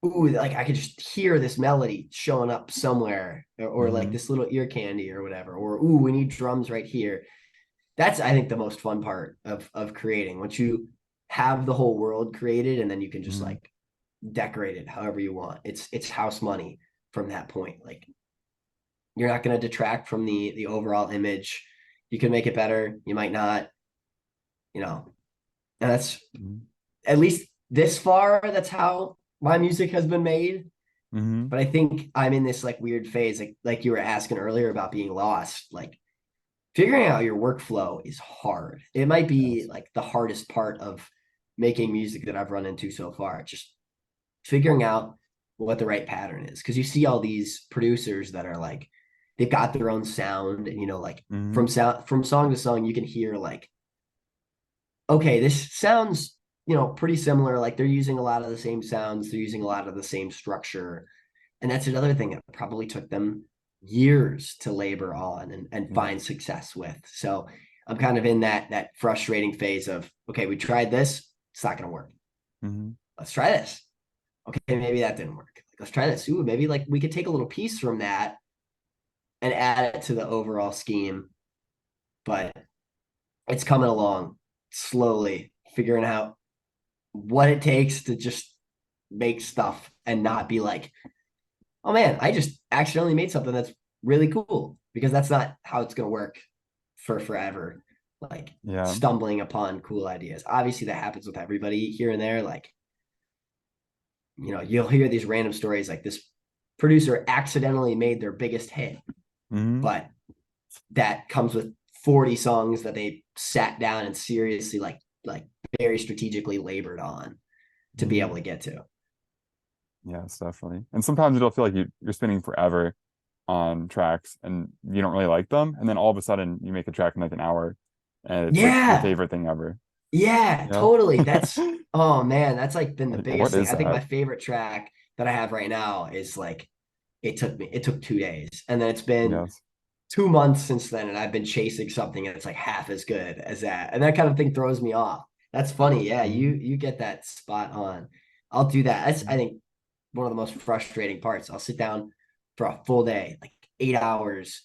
ooh, like I could just hear this melody showing up somewhere, or like Hmm. this little ear candy or whatever, or ooh, we need drums right here. That's I think the most fun part of creating. Once you have the whole world created and then you can just Hmm. like decorate it however you want. It's house money from that point. Like you're not going to detract from the overall image. You can make it better, you might not, you know. And that's at least this far that's how my music has been made. Hmm. But I think I'm in this like weird phase like you were asking earlier about being lost. Like figuring out your workflow is hard. It might be Yes. like the hardest part of making music that I've run into so far. Just figuring out what the right pattern is. Because you see all these producers that are like, they've got their own sound, and like Hmm. from song to song, you can hear like, okay, this sounds, pretty similar. Like they're using a lot of the same sounds, they're using a lot of the same structure. And that's another thing that probably took them years to labor on and Yeah. find success with. So I'm kind of in that frustrating phase of, okay, we tried this, it's not gonna work. Hmm. Let's try this. Okay, maybe that didn't work. Like, let's try this. Ooh, maybe like we could take a little piece from that and add it to the overall scheme. But it's coming along slowly, figuring out what it takes to just make stuff and not be like, oh man, I just accidentally made something that's really cool, because that's not how it's going to work for forever. Like Yeah. stumbling upon cool ideas. Obviously, that happens with everybody here and there. Like, you'll hear these random stories like this producer accidentally made their biggest hit, Hmm. but that comes with 40 songs that they sat down and seriously like like very strategically labored on to be able Hmm. to get to. Yes, definitely. And sometimes it'll feel like you're spending forever on tracks and you don't really like them. And then all of a sudden you make a track in like an hour and it's like your Yeah. favorite thing ever. Yeah, Yeah. totally. That's oh man, that's like been the Like, biggest what thing. is I think my that? favorite track that I have right now is like it took 2 days. And then it's been Yes. 2 months since then, and I've been chasing something that's like half as good as that. And that kind of thing throws me off. That's funny. Yeah, Hmm. you get that spot on. I'll do that. That's I think one of the most frustrating parts. I'll sit down for a full day, like 8 hours,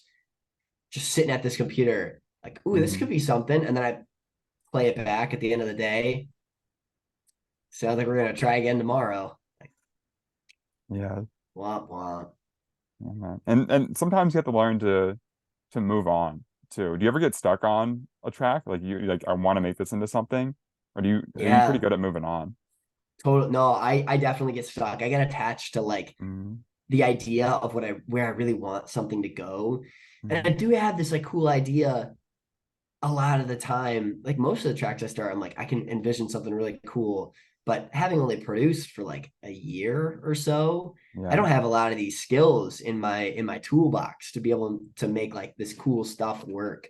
just sitting at this computer, like, ooh, this could Hmm. be something. And then I play it back at the end of the day. Sounds like we're gonna try again tomorrow. Like, Yeah. womp womp. Yeah, man. And sometimes you have to learn to move on too. Do you ever get stuck on a track? Like you like I want to make this into something? Or are you pretty Yeah, good at moving on? total. No, I definitely get stuck. I get attached to like Hmm. the idea of what I where I really want something to go. And I Hmm. do have this like cool idea a lot of the time. Like most of the tracks I start, I'm like, I can envision something really cool. But having only produced for like a year or so, I Yeah. don't have a lot of these skills in my toolbox to be able to make like this cool stuff work.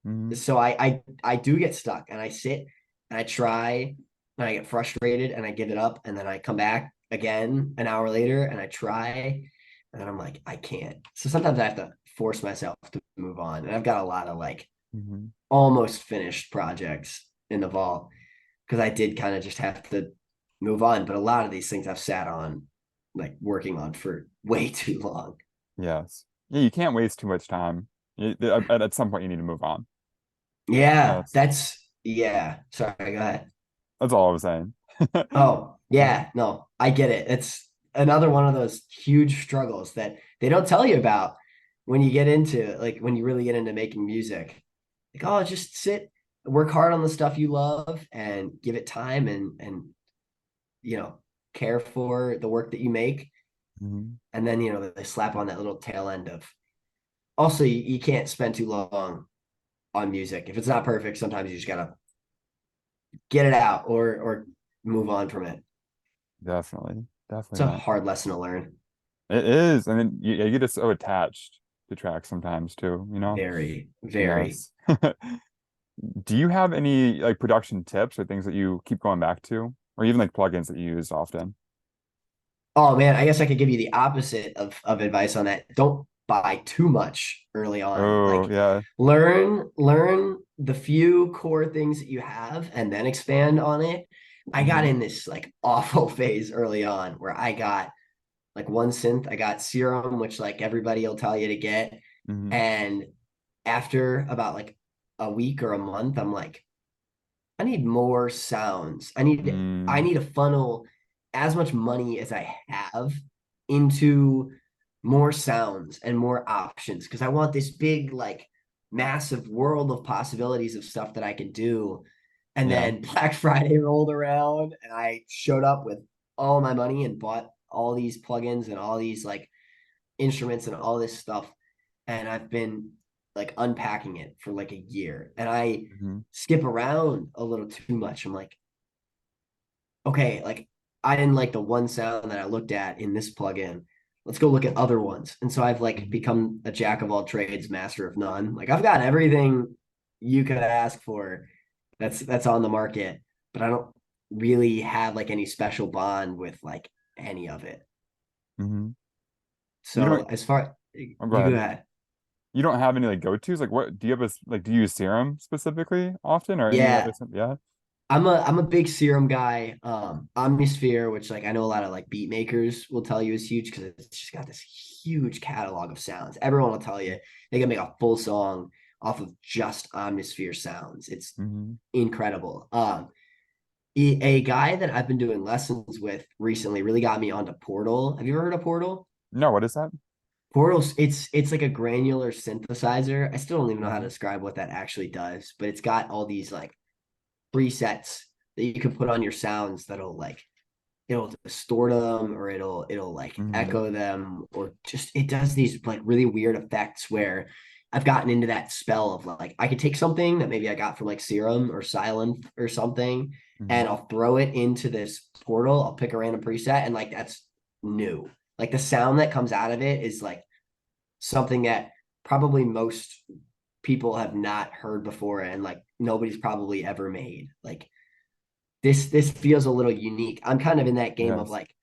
Hmm. So I do get stuck and I sit and I try and I get frustrated and I give it up and then I come back again an hour later and I try and then I'm like I can't. So sometimes I have to force myself to move on. And I've got a lot of like Hmm. almost finished projects in the vault because I did kind of just have to move on. But a lot of these things I've sat on like working on for way too long. Yes. Yeah, you can't waste too much time. At some point you need to move on. Yeah, Yes. that's yeah. Sorry, go ahead. That's all I was saying. Oh, Yeah. yeah, no, I get it. It's another one of those huge struggles that they don't tell you about when you get into like when you really get into making music. Like, oh, just sit, work hard on the stuff you love and give it time and you know, care for the work that you make. Hmm. And then, they slap on that little tail end of also you can't spend too long on music. If it's not perfect, sometimes you just gotta get it out or move on from it. Definitely. It's Definitely, a man. hard lesson to learn. It is. And then you get so attached to tracks sometimes too, you know? Very, very. Yes. Do you have any like production tips or things that you keep going back to? Or even like plugins that you use often? Oh man, I guess I could give you the opposite of advice on that. Don't buy too much early on. Oh, Like yeah. learn the few core things that you have and then expand on it. I got Hmm. in this like awful phase early on where I got like one synth, I got Serum, which like everybody will tell you to get. Hmm. And after about like a week or a month, I'm like, I need more sounds. I Mm. need to funnel as much money as I have into more sounds and more options because I want this big like massive world of possibilities of stuff that I can do. And Yeah. then Black Friday rolled around and I showed up with all my money and bought all these plugins and all these like instruments and all this stuff. And I've been like unpacking it for like a year. And I Hmm. skip around a little too much. I'm like, okay, like I didn't like the one sound that I looked at in this plugin. Let's go look at other ones. And so I've like Hmm. become a jack of all trades, master of none. Like I've got everything you could ask for that's on the market, but I don't really have like any special bond with like any of it. Hmm. You So don't, as far oh, go you go ahead. ahead. You don't have any like go-tos? Like what do you have like do you use Serum specifically often or any other Yeah, yeah? I'm a big Serum guy. Omnisphere, which like I know a lot of like beat makers will tell you is huge because it's just got this huge catalog of sounds. Everyone will tell you they can make a full song off of just Omnisphere sounds. It's Hmm. incredible. A guy that I've been doing lessons with recently really got me onto Portal. Have you ever heard of Portal? No, what is that? Portal's it's like a granular synthesizer. I still don't even know how to Hmm. describe what that actually does, but it's got all these like presets that you can put on your sounds that'll like it'll distort them or it'll like Hmm. echo them or just it does these like really weird effects where I've gotten into that spell of like I could take something that maybe I got from like Serum or Silent or something, and Hmm. I'll throw it into this portal. I'll pick a random preset, and like that's new. Like the sound that comes out of it is like something that probably most people have not heard before, and like nobody's probably ever made. Like this feels a little unique. I'm kind of in that game of Yes. like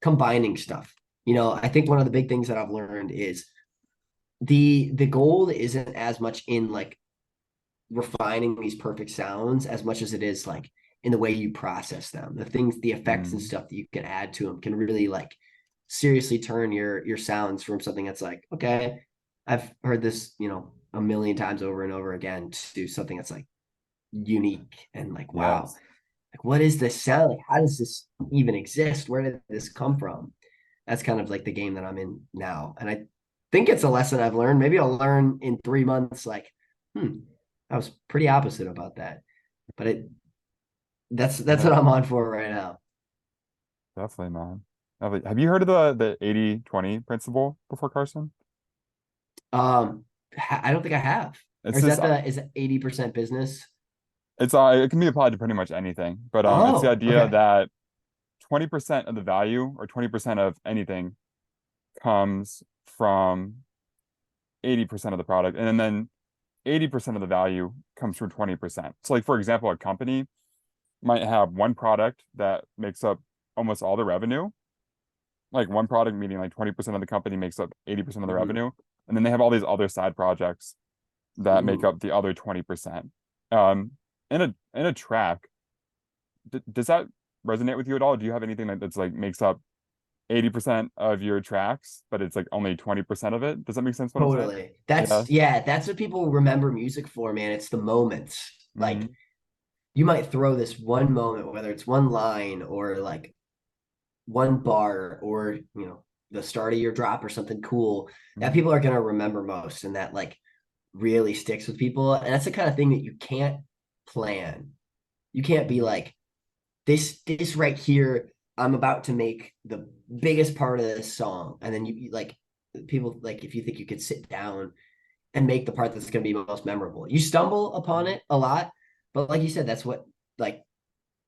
combining stuff. You know, I think one of the big things that I've learned is the goal isn't as much in like refining these perfect sounds as much as it is like in the way you process them. The things, the effects and Mm. stuff that you can add to them can really like seriously turn your sounds from something that's like, okay, I've heard this, you know, a million times over and over again to something that's like unique and like, wow, Yes. like what is this sound? Like, how does this even exist? Where did this come from? That's kind of like the game that I'm in now. And I think it's a lesson I've learned. Maybe I'll learn in 3 months, like, I was pretty opposite about that. But that's Yeah, what I'm on for right now. definitely, man. Have you heard of the 80/20 principle before, Carson? Um, I don't think I have. Or It's is this that the is it 80% business? it's it can be applied to pretty much anything, but it's the Oh, idea okay. that 20% of the value or 20% of anything comes from 80% of the product, and then 80% of the value comes from 20%. So like for example, a company might have one product that makes up almost all the revenue, like one product meaning like 20% of the company makes up 80% of the Mm-hmm. revenue, and then they have all these other side projects that make Mm. up the other 20%. Um, in a track, does that resonate with you at all? Do you have anything that's like makes up 80% of your tracks, but it's like only 20% of it? Does that make sense what I'm saying? Totally. That's Yes. yeah, that's what people remember music for, man. It's the moments. Like Hmm. you might throw this one moment, whether it's one line or like one bar or the start of your drop or something cool that Hmm. people are going to remember most, and that like really sticks with people. And that's the kind of thing that you can't plan. You can't be Hmm. like this right here, I'm about to make the biggest part of this song, and then you like people, like if you think you could sit down and make the part that's going to be most memorable, you stumble upon it a lot. But like you said, that's what like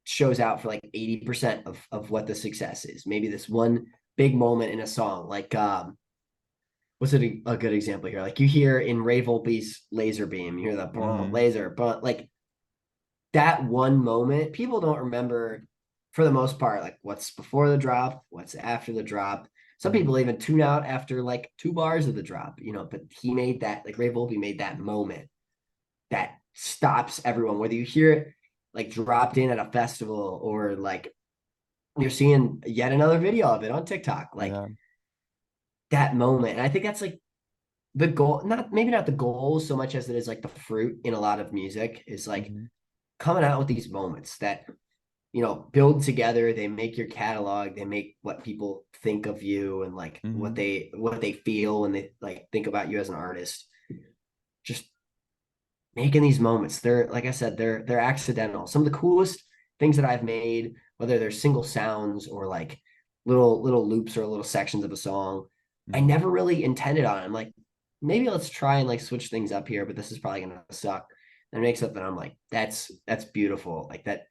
shows out for like 80% of what the success is. Maybe this one big moment in a song, like what's a good example here? Like you hear in Ray Volpe's Laser Beam, you hear the boom, Hmm. laser, but like that one moment, people don't remember for the most part, like what's before the drop, what's after the drop. Some Hmm. people even tune out after like 2 bars of the drop, but he made that, like Ray Volpe made that moment that stops everyone, whether you hear it like dropped in at a festival or like you're seeing yet another video of it on TikTok, like Yeah. that moment. And I think that's like the goal, not maybe not the goal so much as it is like the fruit in a lot of music is like Hmm. coming out with these moments that, build together. They make your catalog, they make what people think of you and like what Hmm. they feel when they like think about you as an artist. Just making these moments. They're like I said, they're accidental. Some of the coolest things that I've made, whether they're single sounds or like little loops or little sections of a song, I Hmm. never really intended on. I'm like, maybe let's try and like switch things up here, but this is probably gonna suck. And make something I'm like, that's beautiful. Like that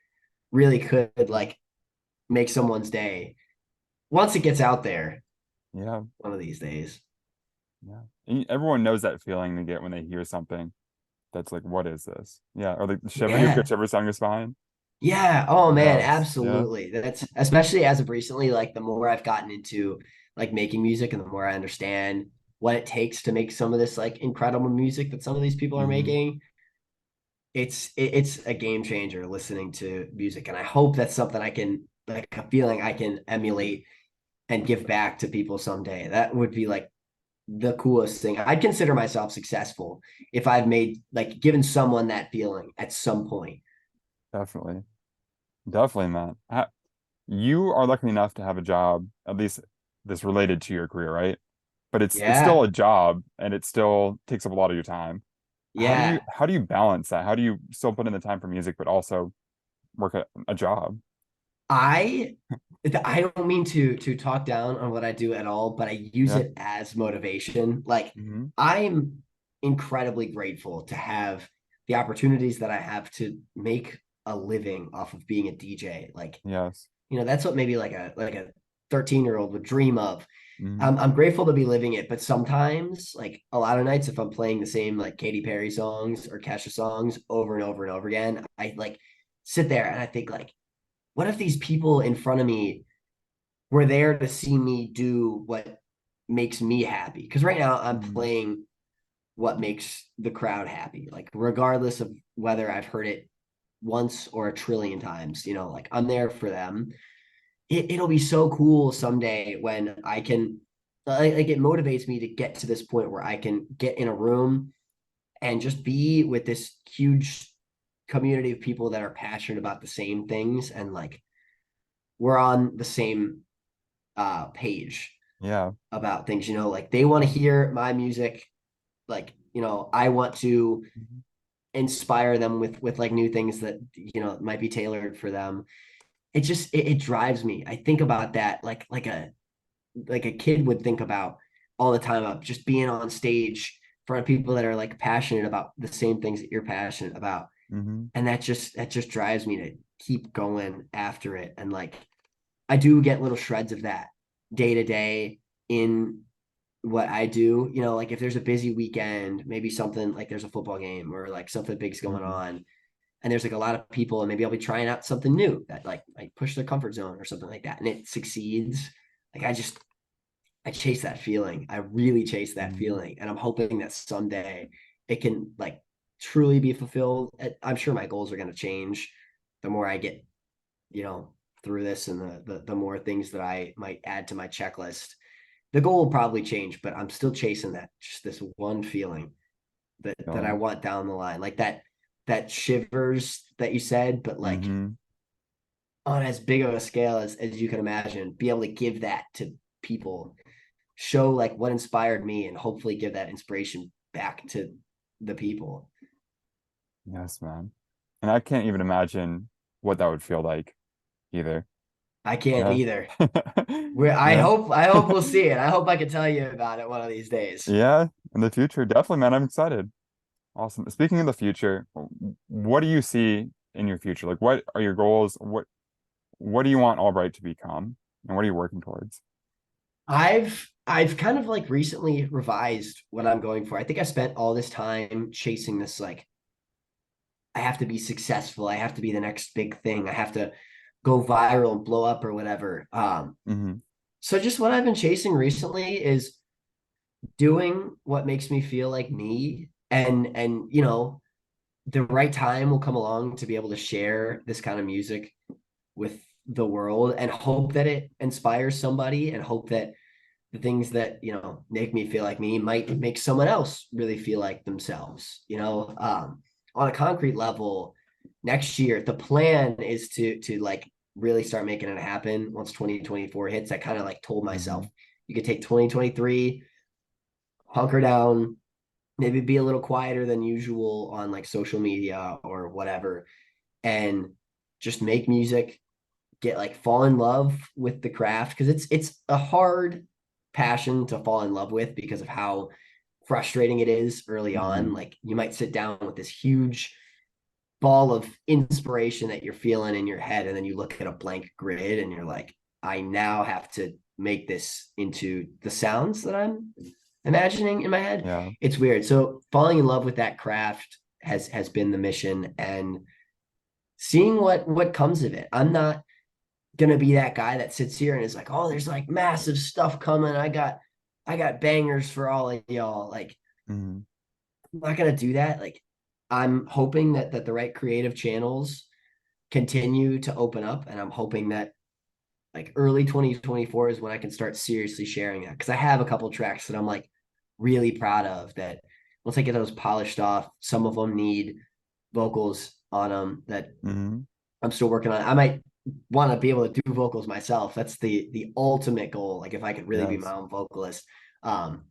really could like make someone's day once it gets out there Yeah. one of these days. Yeah. And everyone knows that feeling they get when they hear something that's like, what is this? Yeah. Or like the shiver, you ever get Yeah. shivers down your spine? Yeah. Oh man, Yes. Yeah. absolutely. That's especially as of recently, like the more I've gotten into like making music and the more I understand what it takes to make some of this like incredible music that some of these people are Hmm. making. It's a game changer listening to music. And I hope that's something I can like a feeling I can emulate and give back to people someday. That would be like the coolest thing. I'd consider myself successful if I've made like given someone that feeling at some point. Definitely. Definitely, man. You are lucky enough to have a job, at least this related to your career, right? But it's still Yeah. a job and it still takes up a lot of your time. Yeah. How do you balance that? How do you still put in the time for music but also work a job? I I don't mean to talk down on what I do at all, but I use Yeah. it as motivation. Like Hmm. I'm incredibly grateful to have the opportunities that I have to make a living off of being a DJ. Like, Yes. that's what maybe like a 13-year-old would dream of. Mm-hmm. I'm grateful to be living it, but sometimes, like a lot of nights, if I'm playing the same like Katy Perry songs or Kesha songs over and over and over again, I like sit there and I think like, what if these people in front of me were there to see me do what makes me happy? Because right now I'm Mm-hmm. playing what makes the crowd happy, like regardless of whether I've heard it once or a trillion times, like I'm there for them. It'll be so cool someday when I can, like it motivates me to get to this point where I can get in a room and just be with this huge community of people that are passionate about the same things, and like we're on the same page Yeah. about things, like they want to hear my music, like I want to Mm-hmm. inspire them with like new things that might be tailored for them. It drives me. I think about that like a kid would think about all the time, about just being on stage in front of people that are like passionate about the same things that you're passionate about. Mm-hmm. And that just drives me to keep going after it. And like I do get little shreds of that day to day in what I do. Like if there's a busy weekend, maybe something like there's a football game or like something big's going Mm-hmm. on, and there's like a lot of people, and maybe I'll be trying out something new that like push their comfort zone or something like that, and it succeeds. Like I chase that feeling. I really chase that Mm-hmm. feeling, and I'm hoping that someday it can like truly be fulfilled. I'm sure my goals are going to change the more I get, you know, through this, and the more things that I might add to my checklist. The goal will probably change, but I'm still chasing that, just this one feeling that I Feeling. want down the line, like that shivers that you said, but like Mm-hmm. on as big of a scale as you can imagine, be able to give that to people, show like what inspired me, and hopefully give that inspiration back to the people. Yes, man. And I can't even imagine what that would feel like either. I can't Yeah. either. Where I Yeah. hope I hope we'll see it. I hope I can tell you about it one of these days. Yeah. In the future, definitely, man. I'm excited. Awesome. Speaking of the future, what do you see in your future? Like, what are your goals? What do you want Albright to become? And what are you working towards? I've kind of like recently revised what I'm going for. I think I spent all this time chasing this like, I have to be successful. I have to be the next big thing. I have to go viral and blow up or whatever. Mm-hmm. So just what I've been chasing recently is doing what makes me feel like me, and the right time will come along to be able to share this kind of music with the world, and hope that it inspires somebody, and hope that the things that make me feel like me might make someone else really feel like themselves. On a concrete level, next year the plan is to like really start making it happen once 2024 hits. I kind of like told Mm-hmm. myself, you could take 2023, hunker down, maybe be a little quieter than usual on like social media or whatever, and just make music, get like fall in love with the craft, because it's a hard passion to fall in love with because of how frustrating it is early on. Mm-hmm. Like you might sit down with this huge ball of inspiration that you're feeling in your head, and then you look at a blank grid and you're like, I now have to make this into the sounds that I'm imagining in my head. Yeah. It's weird. So falling in love with that craft has been the mission, and seeing what comes of it. I'm not gonna be that guy that sits here and is like, oh, there's like massive stuff coming. I got bangers for all of y'all. Like, Mm-hmm. I'm not gonna do that. Like, I'm hoping that the right creative channels continue to open up, and I'm hoping that like early 2024 is when I can start seriously sharing that, because I have a couple tracks that I'm like really proud of, that once I get those polished off, some of them need vocals on them that Mm-hmm. I'm still working on. I might want to be able to do vocals myself. That's the ultimate goal. Like if I could really be my Yes. own vocalist. Um,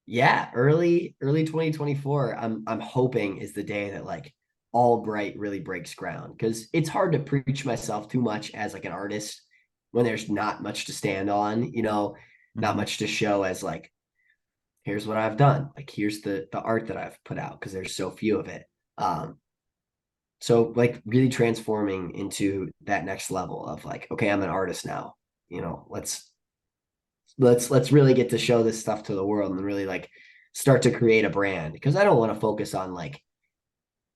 yeah, early 2024. I'm hoping is the day that like All Bright really breaks ground, because it's hard to preach myself too much as like an artist when there's not much to stand on. Not Mm-hmm. much to show as like, here's what I've done. Like here's the art that I've put out because there's so few of it. Um, so like really transforming into that next level of like, okay, I'm an artist now. You know, let's really get to show this stuff to the world and really like start to create a brand because I don't want to focus on like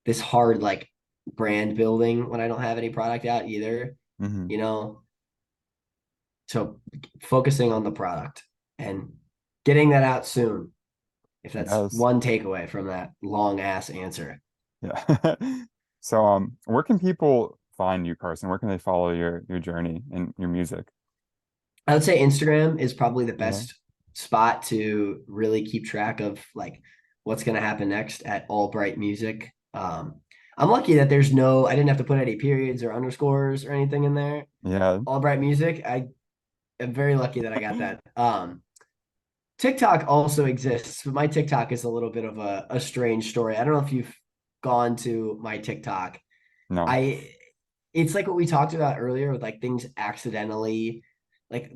this hard like brand building when I don't have any product out either, Hmm. you know. So focusing on the product and getting that out soon, if that's Yes. one takeaway from that long ass answer. Yeah. So, where can people find you, Carson? Where can they follow your journey and your music? I would say Instagram is probably the Yeah. best spot to really keep track of like what's going to happen next at All Bright Music. I'm lucky that I didn't have to put any periods or underscores or anything in there. Yeah. All Bright Music, I am very lucky that I got that. TikTok also exists, but my TikTok is a little bit of a strange story. I don't know if you've gone to my TikTok. No. I it's like what we talked about earlier with like things accidentally like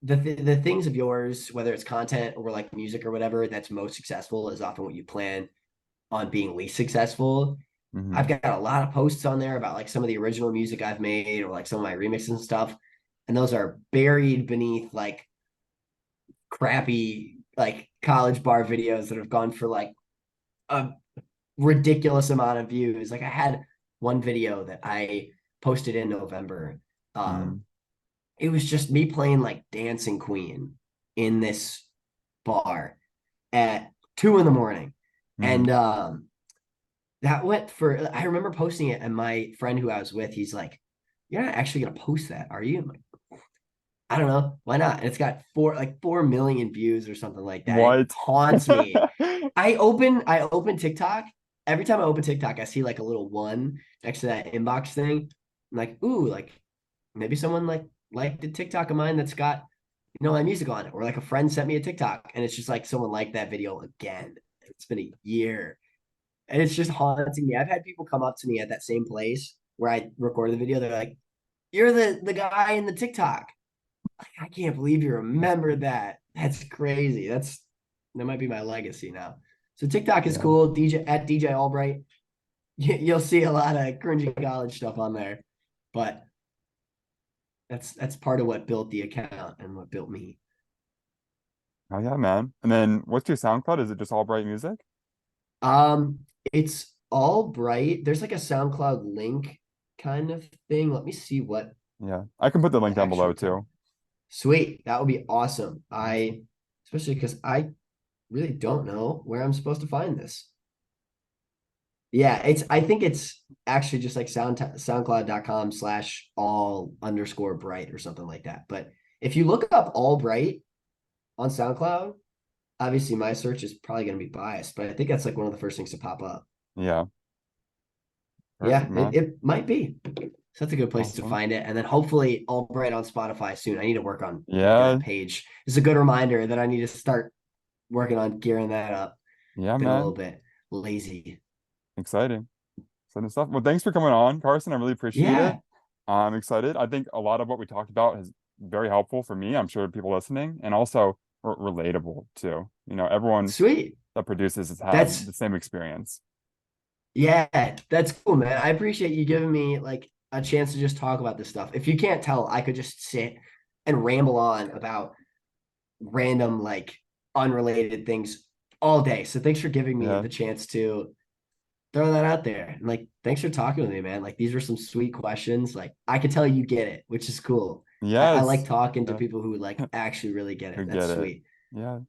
the things of yours, whether it's content or like music or whatever, that's most successful is often what you plan on being least successful. Hmm. I've got a lot of posts on there about like some of the original music I've made or like some of my remixes and stuff. And those are buried beneath like crappy like college bar videos that have gone for like a ridiculous amount of views. Like I had one video that I posted in November. Um, Hmm. it was just me playing like Dancing Queen in this bar at 2 in the morning. And Hmm. that went for I remember posting it, and my friend who I was with, he's like, "You're not actually gonna post that, are you?" I'm like, I don't know, why not? And it's got 4 million views or something like that. It What? haunts me. I open TikTok. Every time I open TikTok, I see like a little one next to that inbox thing. I'm like, ooh, like maybe someone like the TikTok of mine that's got my music on it, or like a friend sent me a TikTok and it's just like someone liked that video again. It's been a year and it's just haunting me. I've had people come up to me at that same place where I recorded the video. They're like, "You're the guy in the TikTok." Like, I can't believe you remembered that. That's crazy. That might be my legacy now. So TikTok is Yeah. cool. DJ Albright. You'll see a lot of cringy college stuff on there, but that's part of what built the account and what built me. Oh yeah, man. And then what's your SoundCloud? Is it just all bright music? Um, it's all bright. There's like a SoundCloud link kind of thing. Let me see what Yeah. I can put the link the down below actual kind. too. Sweet. That would be awesome. Awesome. Especially because I really don't know where I'm supposed to find this. Yeah, I think it's actually just like soundcloud.com/all_bright or something like that. But if you look up all bright on SoundCloud, obviously my search is probably going to be biased, but I think that's like one of the first things to pop up. Yeah. Perfect, Yeah, it, man. it might be. So that's a good place to Awesome. find it. And then hopefully Albright on Spotify soon. I need to work on making that Yeah. page. It's a good reminder that I need to start working on gearing that up. Yeah, Been a little man. bit lazy. Exciting. Exciting stuff. Well, thanks for coming on, Carson. I really appreciate it. Yeah, I'm excited. I think a lot of what we talked about is very helpful for me. I'm sure people listening, and also relatable too. Everyone sweet. that produces has had That's the same experience. Yeah, that's cool, man. I appreciate you giving me like a chance to just talk about this stuff. If you can't tell, I could just sit and ramble on about random, like unrelated things all day. So thanks for giving me Yeah. the chance to throw that out there. And like, thanks for talking with me, man. Like, these were some sweet questions. Like, I could tell you get it, which is cool. I like Yes. talking to Yeah. people who like actually really get it. Who That's get it. sweet. Yeah.